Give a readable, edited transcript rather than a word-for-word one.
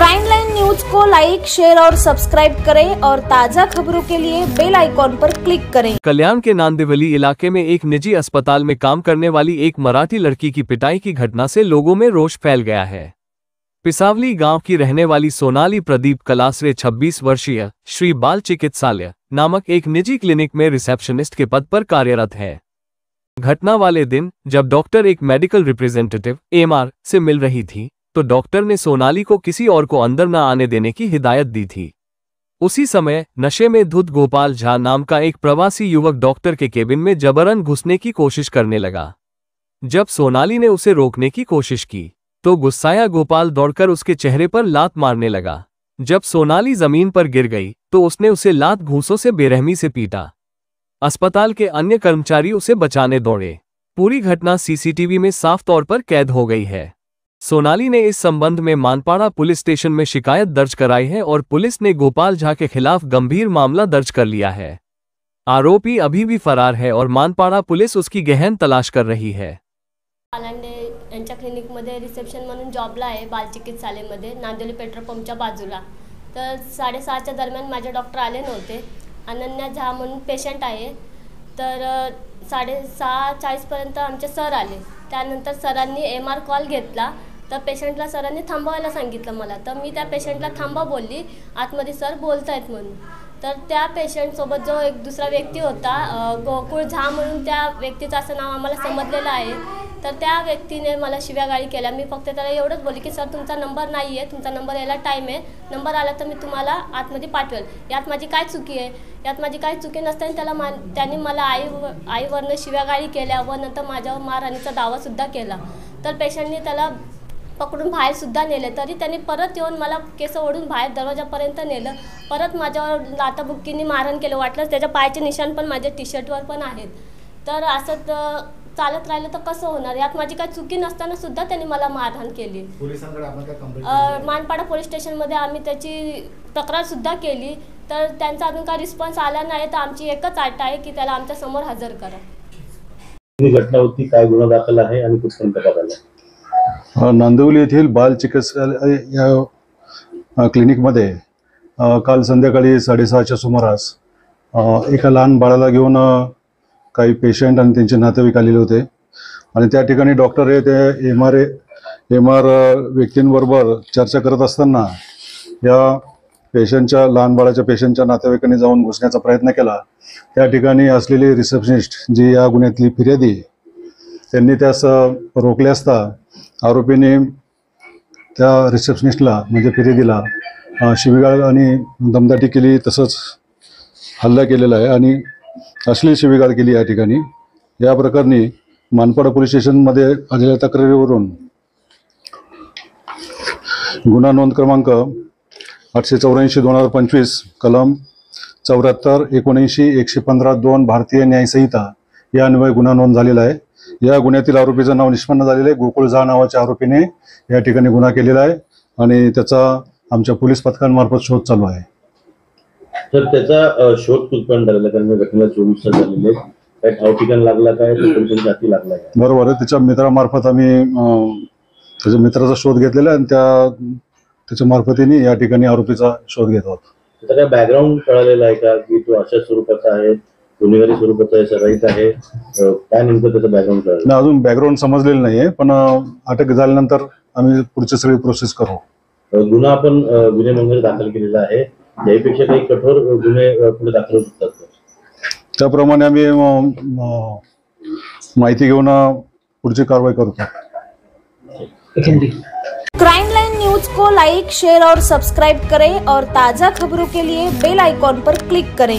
Crime line news को like, share और subscribe करें और ताज़ा खबरों के लिए बेल आइकॉन पर क्लिक करें। कल्याण के नांदिवली इलाके में एक निजी अस्पताल में काम करने वाली एक मराठी लड़की की पिटाई की घटना से लोगों में रोष फैल गया है। पिसावली गांव की रहने वाली सोनाली प्रदीप कलासरे 26 वर्षीय श्री बाल चिकित्सालय नामक एक निजी क्लिनिक में रिसेप्शनिस्ट के पद पर कार्यरत है। घटना वाले दिन जब डॉक्टर एक मेडिकल रिप्रेजेंटेटिव (एमआर) से मिल रही थी तो डॉक्टर ने सोनाली को किसी और को अंदर न आने देने की हिदायत दी थी। उसी समय नशे में धुत गोपाल झा नाम का एक प्रवासी युवक डॉक्टर के केबिन में जबरन घुसने की कोशिश करने लगा। जब सोनाली ने उसे रोकने की कोशिश की तो गुस्साया गोपाल दौड़कर उसके चेहरे पर लात मारने लगा। जब सोनाली जमीन पर गिर गई तो उसने उसे लात घूंसों से बेरहमी से पीटा। अस्पताल के अन्य कर्मचारी उसे बचाने दौड़े। पूरी घटना सीसीटीवी में साफ तौर पर कैद हो गई है। सोनाली ने इस संबंध में मानपाड़ा पुलिस स्टेशन में शिकायत दर्ज कराई है और पुलिस ने गोपाल झा के खिलाफ गंभीर मामला दर्ज कर लिया है। आरोपी अभी भी फरार है और मानपाड़ा पुलिस उसकी गहन तलाश कर रही है। यांच्या क्लिनिकमध्ये रिसेप्शन म्हणून जॉबला आहे बाल चिकित्सालयामध्ये नांदिवली पेट्रोल पंपच्या बाजूला। तर 6:30च्या दरम्यान माझे डॉक्टर आले नव्हते। अनन्या झा म्हणून पेशंट आहे। तर 6:40 पर्यंत आमचे सर आले। त्यानंतर सरांनी एमआर कॉल घेतला तर पेशंटला सरांनी थांबवायला सांगितलं मला। तर मी त्या पेशंटला थांबा बोलली, आतमध्ये सर बोलतायत म्हणून। तर त्या पेशंट सोबत जो एक दुसरा व्यक्ती होता गोकुळ झा म्हणून त्या व्यक्तीचं असं नाव आम्हाला समजलेलं आहे। तर त्या व्यक्तीने मला शिव्यागाळी केल्या। मी फक्त त्याला एवढंच बोलली की सर तुमचा नंबर नाही आहे, तुमचा नंबर यायला टाईम आहे, नंबर आला तर मी तुम्हाला आतमध्ये पाठवेल। यात माझी काय चुकी आहे? यात माझी काय चुकी नसताना त्यांनी मला आईवरनं शिव्यागाळी केल्या व नंतर माझ्यावर मारहाणीचा दावासुद्धा केला। तर पेशंटने त्याला पकडून बाहेर सुद्धा नेले, तरी त्यांनी परत येऊन मला केस ओढून बाहेर दरवाजापर्यंत नेलं। परत माझ्यावर लाथाबुक्कीने मारहाण केलं। वाटलं त्याच्या पायाचे निशाण पण माझ्या टी शर्टवर पण आहेत। तर असं चालत राहिलं तर कसं होणार? यात माझी काही चुकी नसताना सुद्धा त्यांनी मला मारहाण केली। पोलिसांकडे आपण काय कंप्लेंट मानपाडा पोलीस स्टेशनमध्ये आम्ही त्याची तक्रार सुद्धा केली। तर त्यांचा अजून काही रिस्पॉन्स आला नाही। तर आमची एकच आट आहे की त्याला आमच्या समोर हजर करा। ही घटना होती, काय गुन्हा दाखल आहे आणि कुठपर्यंत तपास झाला? नांदिवली येथील बाल चिकित्सालय या क्लिनिकमध्ये काल संध्याकाळी 6:30च्या सुमारास एका लहान बाळाला घेऊन काही पेशंट आणि त्यांचे नातेवाईक आलेले होते आणि त्या ठिकाणी डॉक्टर हे ते एमआर व्यक्तींबरोबर चर्चा करत असताना या पेशंटच्या लहान बाळाच्या पेशंटच्या नातेवाईकांनी जाऊन घुसण्याचा प्रयत्न केला। त्या ठिकाणी असलेली रिसेप्शनिस्ट जी या गुन्ह्यातली फिर्यादी त्यांनी त्यास रोखले असता आरोपीने त्या रिसेप्शनिस्टला म्हणजे फिर्यादीला शिवीगाळ आणि दमदाटी केली, तसंच हल्ला केलेला आहे आणि अश्लील शिवीगाळ केली। या ठिकाणी या प्रकरणी मानपाडा पोलीस स्टेशनमध्ये आलेल्या तक्रारीवरून गुन्हा नोंद क्रमांक 884/2025 कलम 74, 79, 115(2) भारतीय न्याय संहिता या अन्वये गुन्हा नोंद झालेला आहे। या गुन्ह्यातील आरोपीचं नाव निष्पन्न झालेलं आहे। गोकुळ झा नावाच्या आरोपीने या ठिकाणी गुन्हा केलेला आहे आणि त्याचा आमच्या पोलीस पथकांमार्फत शोध चालू आहे। तर त्याचा शोध कुठपर्यंत झालेला? कारण घटनेला 24 तास झालेले, काय ठाव ठिकाण लागला काय? पोलिसांच्या हाती लागला काय? बरोबर आहे, त्याच्या मित्रामार्फत आम्ही त्याच्या मित्राचा शोध घेतलेला आहे आणि त्याच्या मार्फतीने या ठिकाणी आरोपीचा शोध घेत आहोत। त्याचा काय बॅकग्राऊंड कळालेला आहे का की तो अशा स्वरूपाचा आहे, गुन्हेगारी स्वरूपाचा आहे, सराईत आहे? काय नेमकं त्याचं बॅकग्राऊंड कळालं? नाही, अजून बॅकग्राऊंड समजलेलं नाहीये, पण अटक झाल्यानंतर आम्ही पुढची सगळी प्रोसेस करू। गुन्हा आपण गुन्हे नोंदणी दाखल केलेला आहे, यापेक्षा काही कठोर गुन्हे पुढे दाखल होऊ शकतात? त्याप्रमाणे आम्ही माहिती घेऊन पुढची कारवाई करतो। क्राइम लाइन न्यूज को लाइक, शेयर और सब्सक्राइब करें और ताज़ा खबरों के लिए बेल आइकॉन पर क्लिक करें।